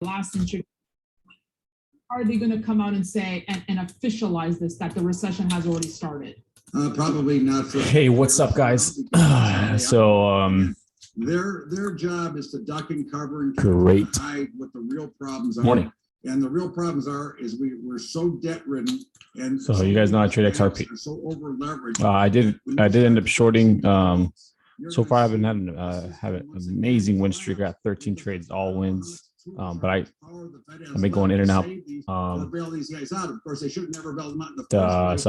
last introduction, are they going to come out and say and officialize this, that the recession has already started? Probably not. Hey, what's up, guys? Their job is to duck and cover and Great. hide what the real problems are. Morning. And the real problems is we're so debt ridden, and so you guys know I trade XRP. So over leveraged. I did end up shorting. So far I've been having an amazing win streak. I got 13 trades, all wins. But I've been going in and out. So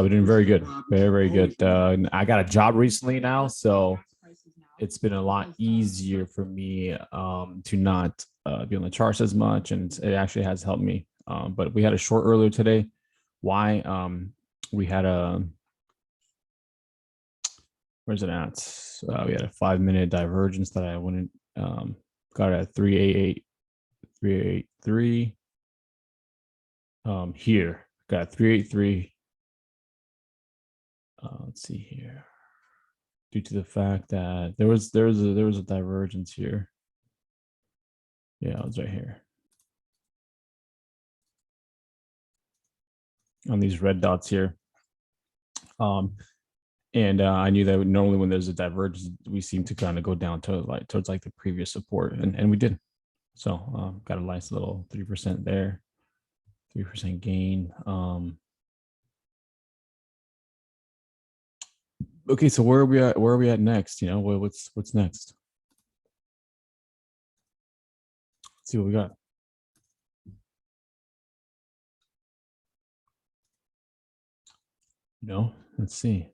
I've been doing very good, very good. I got a job recently now, so it's been a lot easier for me to not be on the charts as much, and it actually has helped me. But we had a short earlier today. Why? We had a where's it at? We had a 5-minute divergence that I went in, got it at 383. Here got 383. Let's see here. Due to the fact that there was a divergence here. Yeah, it was right here. On these red dots here. And I knew that normally when there's a divergence, we seem to kind of go down to towards the previous support, and we did. So got a nice little 3% there, 3% gain. Okay, so where are we at? Where are we at next? You know, what's next? Let's see what we got. Let's see.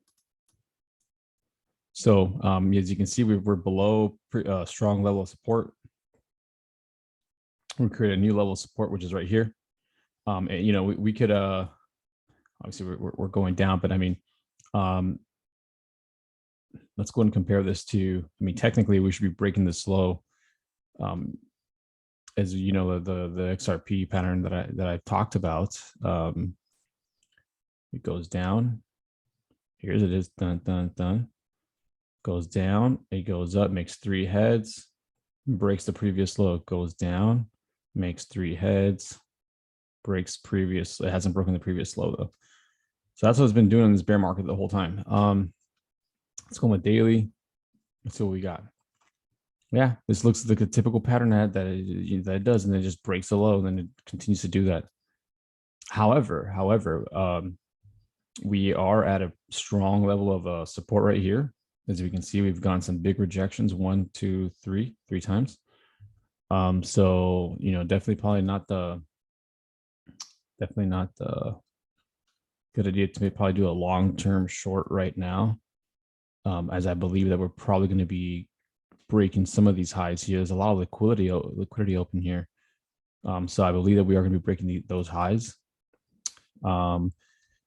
So as you can see, we're below strong level of support. We create a new level of support, which is right here. And, we could obviously we're going down, but I mean, let's go and compare this to. I mean, technically, we should be breaking this low. As you know, the XRP pattern that I talked about. It goes down. Here's it is. Dun dun dun. Goes down. It goes up. Makes 3 heads. Breaks the previous low. Goes down. Makes 3 heads. Breaks previous. It hasn't broken the previous low though. So that's what it's been doing in this bear market the whole time. Let's go with daily. Let's see what we got. Yeah, this looks like a typical pattern that it does, and then it just breaks the low, and then it continues to do that. However, we are at a strong level of support right here. As we can see, we've gotten some big rejections, 1, 2, 3 times. So definitely not the good idea to probably do a long-term short right now, as I believe that we're probably going to be breaking some of these highs here. There's a lot of liquidity open here, so I believe that we are going to be breaking those highs.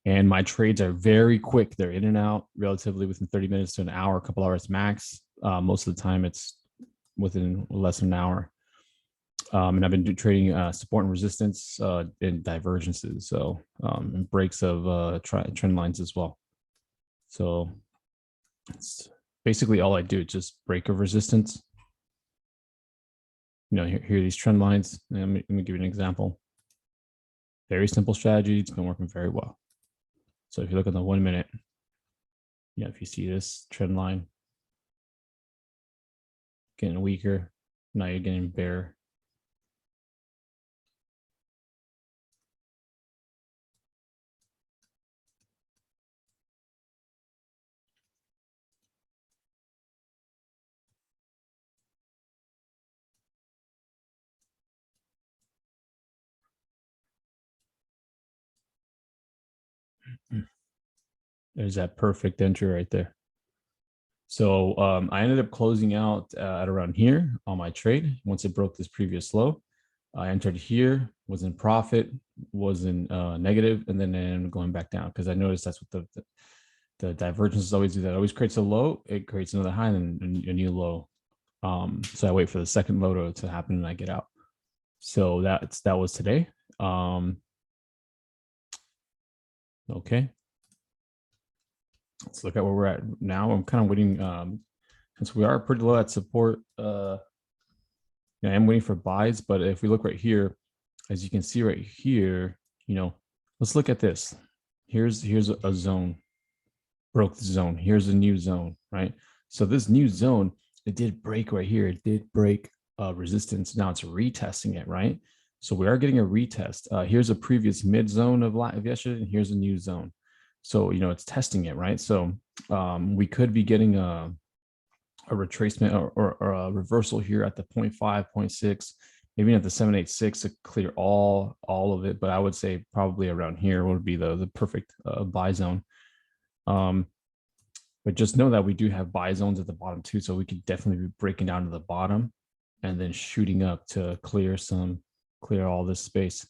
And my trades are very quick. They're in and out relatively within 30 minutes to an hour, a couple hours max. Most of the time it's within less than an hour. And I've been trading support and resistance and divergences, so and breaks of trend lines as well. So it's basically all I do, just break of resistance. Here are these trend lines. Let me give you an example. Very simple strategy. It's been working very well. So if you look at the 1 minute, if you see this trend line getting weaker, now you're getting bear. There's that perfect entry right there. So I ended up closing out at around here on my trade. Once it broke this previous low, I entered here, was in profit, was in negative, and then I ended up going back down because I noticed that's what the divergences always do. That always creates a low, it creates another high and a new low. So I wait for the second low to happen and I get out. So that was today. Okay. Let's look at where we're at now. I'm kind of waiting, since we are pretty low at support. I'm waiting for buys, but if we look right here, as you can see right here, you know, let's look at this. Here's a zone, broke the zone. Here's a new zone, right? So this new zone, it did break right here. It did break resistance. Now it's retesting it, right? So we are getting a retest. Here's a previous mid zone of yesterday, and here's a new zone. So, you know, it's testing it, right? So we could be getting a retracement or a reversal here at the 0.5, 0.6, maybe at the 786 to clear all of it. But I would say probably around here would be the perfect buy zone. But just know that we do have buy zones at the bottom too. So we could definitely be breaking down to the bottom and then shooting up to clear all this space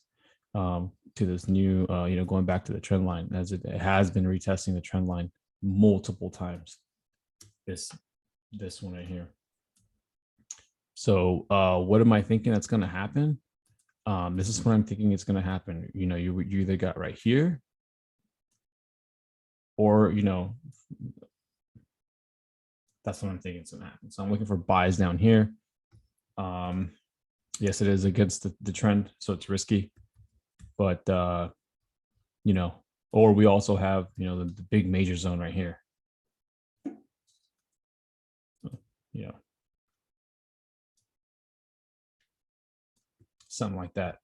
to this new, you know, going back to the trend line, as it has been retesting the trend line multiple times. This one right here. So what am I thinking that's going to happen? This is what I'm thinking it's going to happen. You know, you either got right here, or, you know, that's what I'm thinking it's going to happen. So I'm looking for buys down here. Yes, it is against the trend, so it's risky. But you know, or we also have, you know, the big major zone right here. Yeah, something like that.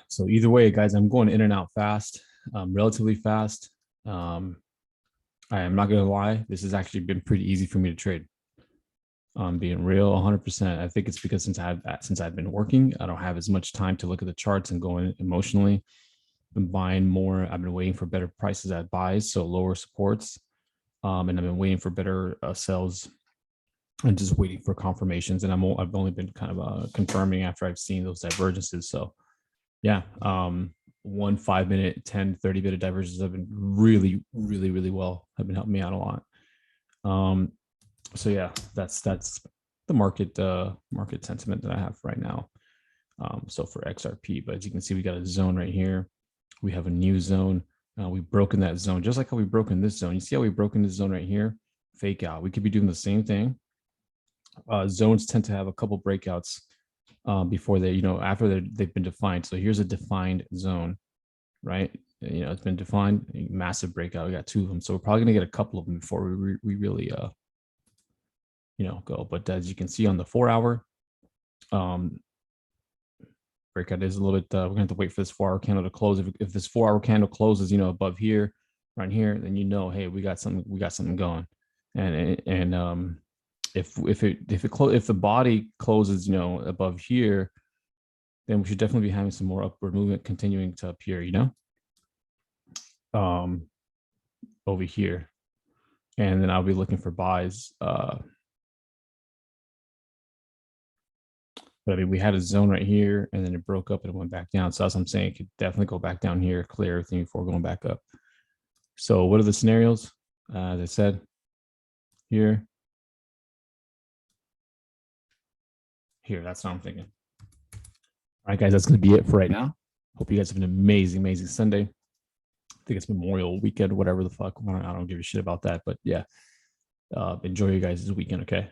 So either way, guys, I'm going in and out fast, relatively fast. I am not gonna lie, this has actually been pretty easy for me to trade. Being real 100%. I think it's because since I've been working, I don't have as much time to look at the charts and go in emotionally. Been buying more. I've been waiting for better prices at buys, so lower supports, and I've been waiting for better sells, and just waiting for confirmations. And I've only been kind of confirming after I've seen those divergences. So yeah, 1 5 minute, 10, 30 minute divergences have been really well, have been helping me out a lot. So yeah, that's the market sentiment that I have right now. So for XRP, but as you can see, we got a zone right here. We have a new zone. We've broken that zone, just like how we broke in this zone. You see how we broke in this zone right here? Fake out. We could be doing the same thing. Zones tend to have a couple breakouts before they, you know, after they've been defined. So here's a defined zone, right? You know, it's been defined, a massive breakout. We got 2 of them, so we're probably gonna get a couple of them before we really you know, go. But as you can see on the 4-hour, breakout is a little bit, we're gonna have to wait for this 4-hour candle to close. If this 4-hour candle closes, you know, above here, right here, then you know, hey, we got something going. And if the body closes, you know, above here, then we should definitely be having some more upward movement continuing to up here, you know, over here. And then I'll be looking for buys. But I mean, we had a zone right here, and then it broke up and it went back down. So as I'm saying, it could definitely go back down here, clear everything before going back up. So what are the scenarios? As I said, here, that's what I'm thinking. All right, guys, that's going to be it for right now. Hope you guys have an amazing Sunday. I think it's Memorial Weekend, whatever the fuck. I don't give a shit about that. But yeah, enjoy you guys this weekend, okay?